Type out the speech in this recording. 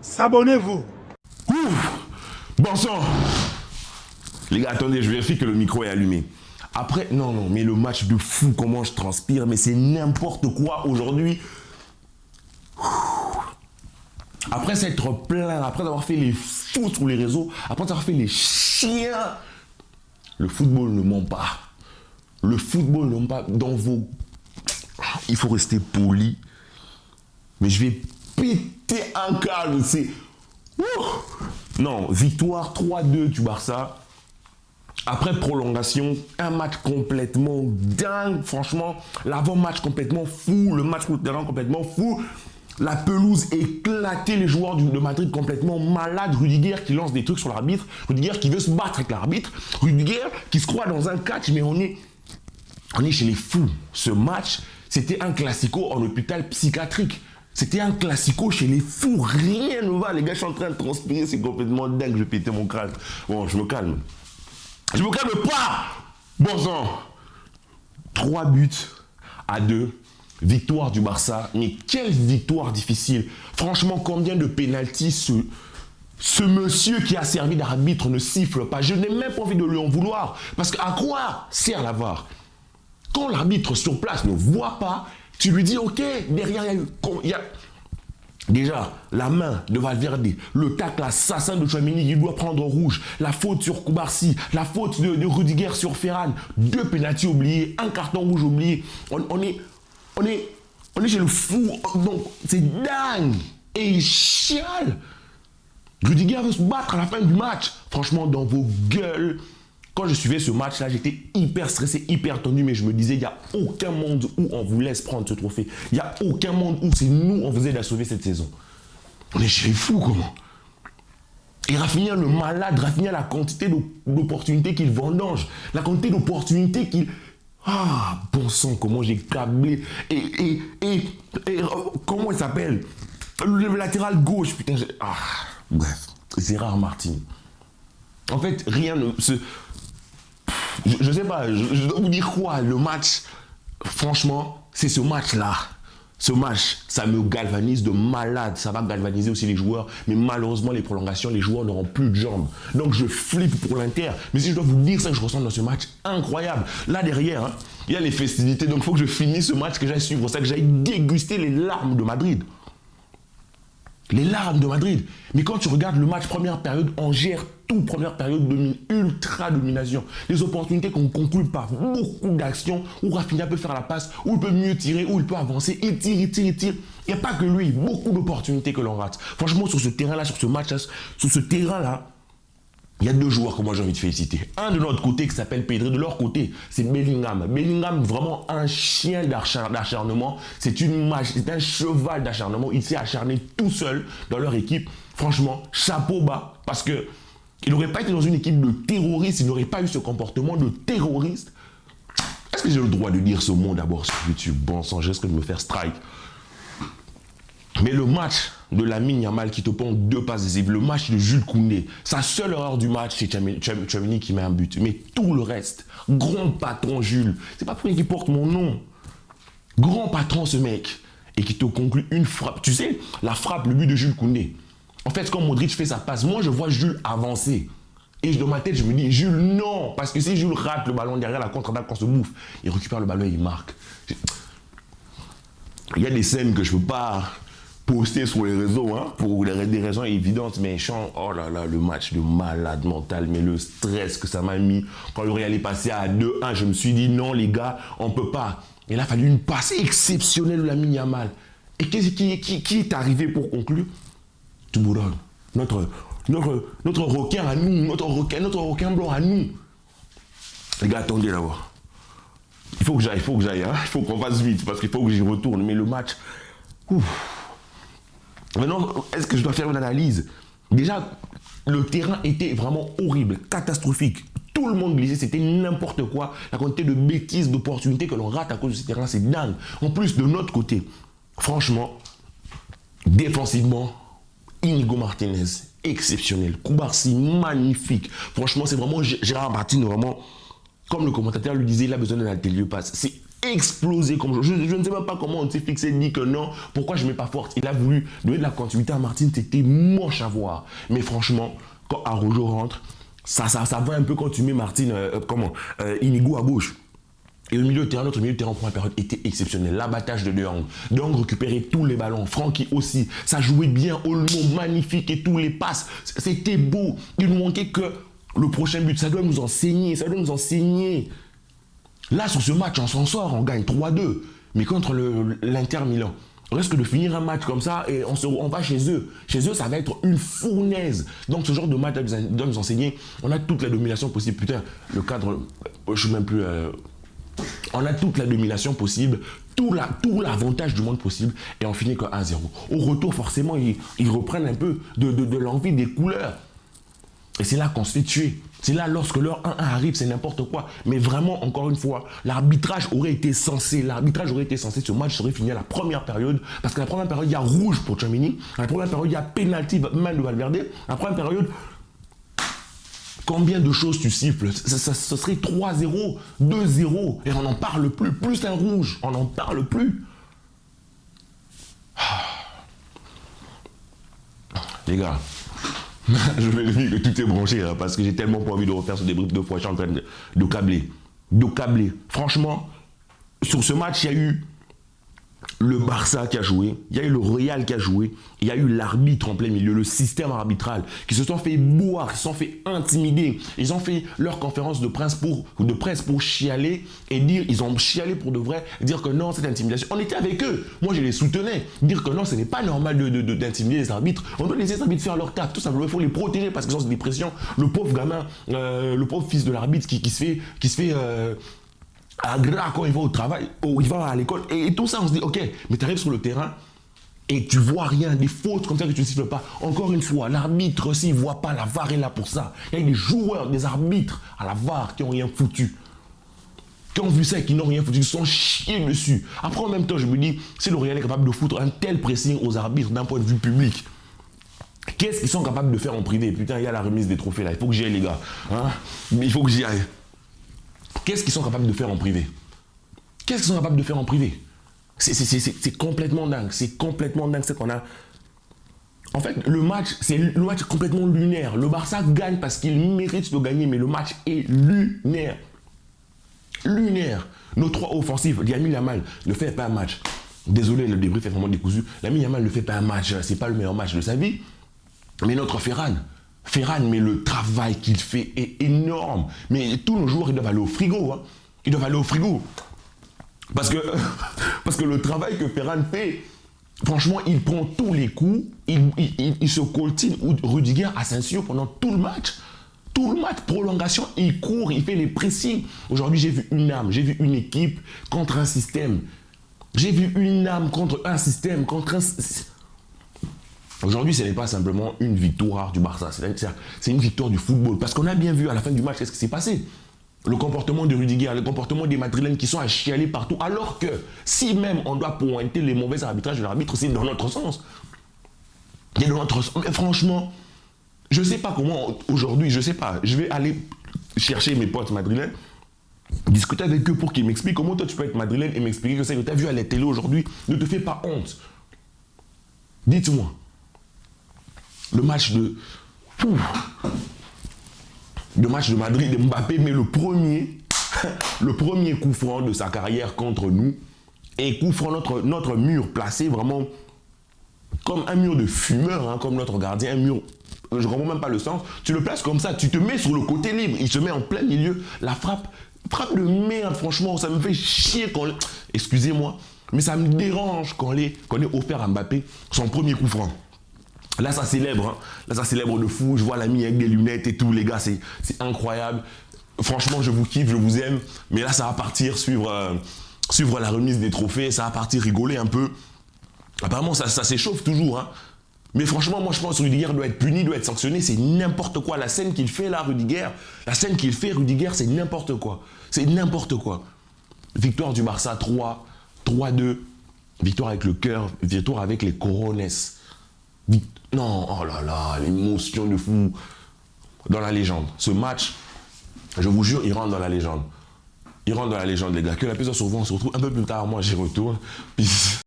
S'abonnez-vous. Bon sang. Les gars, attendez, je vérifie que le micro est allumé. Après, non, mais le match de fou, comment je transpire, mais c'est n'importe quoi aujourd'hui. Après s'être plaint, après avoir fait les fous sur les réseaux, après avoir fait les chiens, le football ne ment pas. Le football ne ment pas. Dans vos... Il faut rester poli. Mais je vais péter un câble, c'est... Non, victoire 3-2 du Barça. Après prolongation, un match complètement dingue. Franchement, l'avant-match complètement fou, le match contre terrain complètement fou. La pelouse éclatée, les joueurs de Madrid complètement malades. Rudiger qui lance des trucs sur l'arbitre. Rudiger qui veut se battre avec l'arbitre. Rudiger qui se croit dans un catch, mais on est chez les fous. Ce match, c'était un classico en hôpital psychiatrique. C'était un classico chez les fous. Rien ne va. Les gars, je suis en train de transpirer. C'est complètement dingue. Je vais péter mon crâne. Bon, je me calme. Je me calme pas. Bon sang. 3-2. Victoire du Barça. Mais quelle victoire difficile. Franchement, combien de pénaltys ce monsieur qui a servi d'arbitre ne siffle pas. Je n'ai même pas envie de lui en vouloir. Parce qu'à quoi sert la VAR? Quand l'arbitre sur place ne voit pas, tu lui dis, ok, derrière, il y a déjà la main de Valverde, le tacle assassin de Tchouaméni, il doit prendre rouge, la faute sur Koubarsi, la faute de Rudiger sur Ferran, 2 pénaltys oubliés, un carton rouge oublié. On est chez le fou, donc c'est dingue. Et il chiale. Rudiger veut se battre à la fin du match. Franchement, dans vos gueules. Quand je suivais ce match-là, j'étais hyper stressé, hyper tendu, mais je me disais, il n'y a aucun monde où on vous laisse prendre ce trophée. Il n'y a aucun monde où c'est nous, on vous aide à sauver cette saison. On est chez les fous, comment? Et Rafinha, le malade, Rafinha, la quantité d'opportunités qu'il vendange, la quantité d'opportunités qu'il... Ah, bon sang, comment j'ai câblé. Et comment il s'appelle? Le latéral gauche, putain. Bref, Gérard Martin. En fait, rien ne... Je sais pas, je dois vous dire quoi, le match, franchement, c'est ce match-là. Ce match, ça me galvanise de malade, ça va galvaniser aussi les joueurs, mais malheureusement, les prolongations, les joueurs n'auront plus de jambes. Donc je flippe pour l'Inter, mais si je dois vous dire ça que je ressens dans ce match, incroyable. Là derrière, hein, il y a les festivités, donc il faut que je finisse ce match, que j'aille suivre ça, que j'aille déguster les larmes de Madrid. Les larmes de Madrid. Mais quand tu regardes le match première période, on gère tout. Première période, ultra domination. Les opportunités qu'on conclut par beaucoup d'actions où Rafinha peut faire la passe, où il peut mieux tirer, où il peut avancer. Il tire. Il n'y a pas que lui. Beaucoup d'opportunités que l'on rate. Franchement, sur ce terrain-là, sur ce match-là, sur ce terrain-là, il y a 2 joueurs que moi j'ai envie de féliciter. Un de notre côté qui s'appelle Pedri, de leur côté, c'est Bellingham. Bellingham, vraiment un chien d'acharnement. C'est un cheval d'acharnement. Il s'est acharné tout seul dans leur équipe. Franchement, chapeau bas. Parce que il n'aurait pas été dans une équipe de terroristes, il n'aurait pas eu ce comportement de terroriste. Est-ce que j'ai le droit de dire ce mot d'abord sur YouTube? Bon sang, je risque de me faire strike. Mais le match de Lamine Yamal qui te prend 2 passes décisives, le match de Jules Koundé, sa seule erreur du match, c'est Tchouaméni qui met un but. Mais tout le reste, grand patron Jules, c'est pas pour lui qui porte mon nom. Grand patron ce mec. Et qui te conclut une frappe. Tu sais, la frappe, le but de Jules Koundé. En fait, quand Modric fait sa passe, moi je vois Jules avancer. Et dans ma tête, je me dis, Jules, non. Parce que si Jules rate le ballon derrière la contre-attaque, qu'on se bouffe, il récupère le ballon et il marque. Il y a des scènes que je peux pas poster sur les réseaux, hein, pour des raisons évidentes, mais oh là là, le match de malade mental, mais le stress que ça m'a mis. Quand le Real est passé à 2-1, je me suis dit, non les gars, on peut pas. Il a fallu une passe exceptionnelle de Lamine Yamal. Et qui est arrivé pour conclure? Toubourog, notre requin à nous, notre requin blanc à nous. Les gars, attendez là-bas. Il faut que j'aille, hein. Il faut qu'on fasse vite, parce qu'il faut que j'y retourne. Mais le match... Maintenant, est-ce que je dois faire une analyse? Déjà, le terrain était vraiment horrible, catastrophique. Tout le monde glissait, c'était n'importe quoi. La quantité de bêtises, d'opportunités que l'on rate à cause de ce terrain, c'est dingue. En plus, de notre côté, franchement, défensivement, Inigo Martinez, exceptionnel. Koubarsi, magnifique. Franchement, c'est vraiment Gérard Martin, vraiment, comme le commentateur le disait, il a besoin d'un atelier passe. C'est explosé. Je ne sais même pas comment on s'est fixé, dit que non, pourquoi je ne mets pas force. Il a voulu donner de la continuité à Martine, c'était moche à voir. Mais franchement, quand Araujo rentre, ça va un peu quand tu mets Martine, Inigo à gauche. Et au milieu de terrain, notre milieu de terrain en première période était exceptionnel. L'abattage de De Jong. De Jong récupérait tous les ballons. Francky aussi. Ça jouait bien. Olmo, magnifique. Et tous les passes. C'était beau. Il nous manquait que le prochain but. Ça doit nous enseigner. Ça doit nous enseigner. Là, sur ce match, on s'en sort. On gagne 3-2. Mais contre l'Inter Milan, on risque de finir un match comme ça et on va chez eux. Chez eux, ça va être une fournaise. Donc, ce genre de match doit nous enseigner. On a toute la domination possible. Putain, le cadre, je ne suis même plus... On a toute la domination possible, tout l'avantage du monde possible et on finit que 1-0. Au retour, forcément, ils reprennent un peu de l'envie des couleurs. Et c'est là qu'on se fait tuer. C'est là, lorsque leur 1-1 arrive, c'est n'importe quoi. Mais vraiment, encore une fois, l'arbitrage aurait été censé, ce match serait fini à la première période. Parce qu'à la première période, il y a rouge pour Tchouaméni. À la première période, il y a pénalty, main de Valverde. À la première période... Combien de choses tu siffles? Ce serait 3-0, 2-0, et on n'en parle plus. Plus un rouge, on n'en parle plus. Les gars, je vais dire que tout est branché, hein, parce que j'ai tellement pas envie de refaire ce débrief 2 fois. Je suis en train de câbler. De câbler. Franchement, sur ce match, il y a eu le Barça qui a joué, il y a eu le Real qui a joué, il y a eu l'arbitre en plein milieu, le système arbitral, qui se sont fait boire, qui se sont fait intimider. Ils ont fait leur conférence de presse pour chialer et dire, ils ont chialé pour de vrai, dire que non, c'est intimidation. On était avec eux, moi je les soutenais, dire que non, ce n'est pas normal d'intimider les arbitres. On doit laisser les arbitres faire leur taf, tout simplement, il faut les protéger parce qu'ils ont des pressions. Le pauvre gamin, le pauvre fils de l'arbitre qui se fait à gras quand il va au travail, ou il va à l'école, et tout ça, on se dit, ok, mais tu arrives sur le terrain et tu vois rien, des fautes comme ça que tu ne siffles pas. Encore une fois, l'arbitre, s'il ne voit pas, la VAR est là pour ça. Il y a des joueurs, des arbitres à la VAR qui n'ont rien foutu. Qui ont vu ça et qui n'ont rien foutu, qui sont chiés dessus. Après, en même temps, je me dis, si le Real est capable de foutre un tel pressing aux arbitres d'un point de vue public, qu'est-ce qu'ils sont capables de faire en privé? Putain, il y a la remise des trophées là, il faut que j'y aille, les gars. Hein, il faut que j'y aille. Qu'est-ce qu'ils sont capables de faire en privé? Qu'est-ce qu'ils sont capables de faire en privé? C'est complètement dingue. C'est complètement dingue ce qu'on a. En fait, le match est complètement lunaire. Le Barça gagne parce qu'il mérite de gagner, mais le match est lunaire. Lunaire. Nos 3 offensifs, Lamine Yamal ne fait pas un match. Désolé, le débrief est vraiment décousu. Lamine Yamal ne fait pas un match. C'est pas le meilleur match de sa vie. Mais notre Ferran, mais le travail qu'il fait est énorme. Mais tous nos joueurs, ils doivent aller au frigo. Hein. Ils doivent aller au frigo. Parce que le travail que Ferran fait, franchement, il prend tous les coups. Il se coltine Rudiger, Asensio pendant tout le match. Tout le match, prolongation, il court, il fait les pressings. Aujourd'hui, j'ai vu une âme, j'ai vu une équipe contre un système. J'ai vu une âme contre un système, Aujourd'hui, ce n'est pas simplement une victoire du Barça, c'est une victoire du football. Parce qu'on a bien vu à la fin du match qu'est-ce qui s'est passé. Le comportement de Rudiger, le comportement des Madrilènes qui sont à chialer partout. Alors que si même on doit pointer les mauvais arbitrages de l'arbitre, c'est dans notre sens. C'est dans notre sens. Mais franchement, je ne sais pas comment aujourd'hui, je ne sais pas. Je vais aller chercher mes potes madrilènes, discuter avec eux pour qu'ils m'expliquent comment toi tu peux être madrilène et m'expliquer que ce que tu as vu à la télé aujourd'hui ne te fait pas honte. Dites-moi. Le match de Madrid de Mbappé, mais le premier coup franc de sa carrière contre nous, et coup franc notre mur placé vraiment comme un mur de fumeur, hein, comme notre gardien, un mur, je ne comprends même pas le sens, tu le places comme ça, tu te mets sur le côté libre, il se met en plein milieu, la frappe de merde, franchement, ça me fait chier excusez-moi, mais ça me dérange quand on est offert à Mbappé son premier coup franc. Là, ça célèbre. Hein. Là, ça célèbre de fou. Je vois l'ami avec des lunettes et tout. Les gars, c'est incroyable. Franchement, je vous kiffe, je vous aime. Mais là, ça va partir suivre la remise des trophées. Ça va partir rigoler un peu. Apparemment, ça s'échauffe toujours. Hein. Mais franchement, moi, je pense que Rudiger doit être puni, doit être sanctionné. C'est n'importe quoi. La scène qu'il fait là, Rudiger, c'est n'importe quoi. C'est n'importe quoi. Victoire du Barça 3-2. Victoire avec le cœur. Victoire avec les corones. Non, oh là là, l'émotion de fou. Dans la légende. Ce match, je vous jure, il rentre dans la légende. Il rentre dans la légende, les gars. Que la plus souvent, on se retrouve un peu plus tard. Moi, j'y retourne. Peace.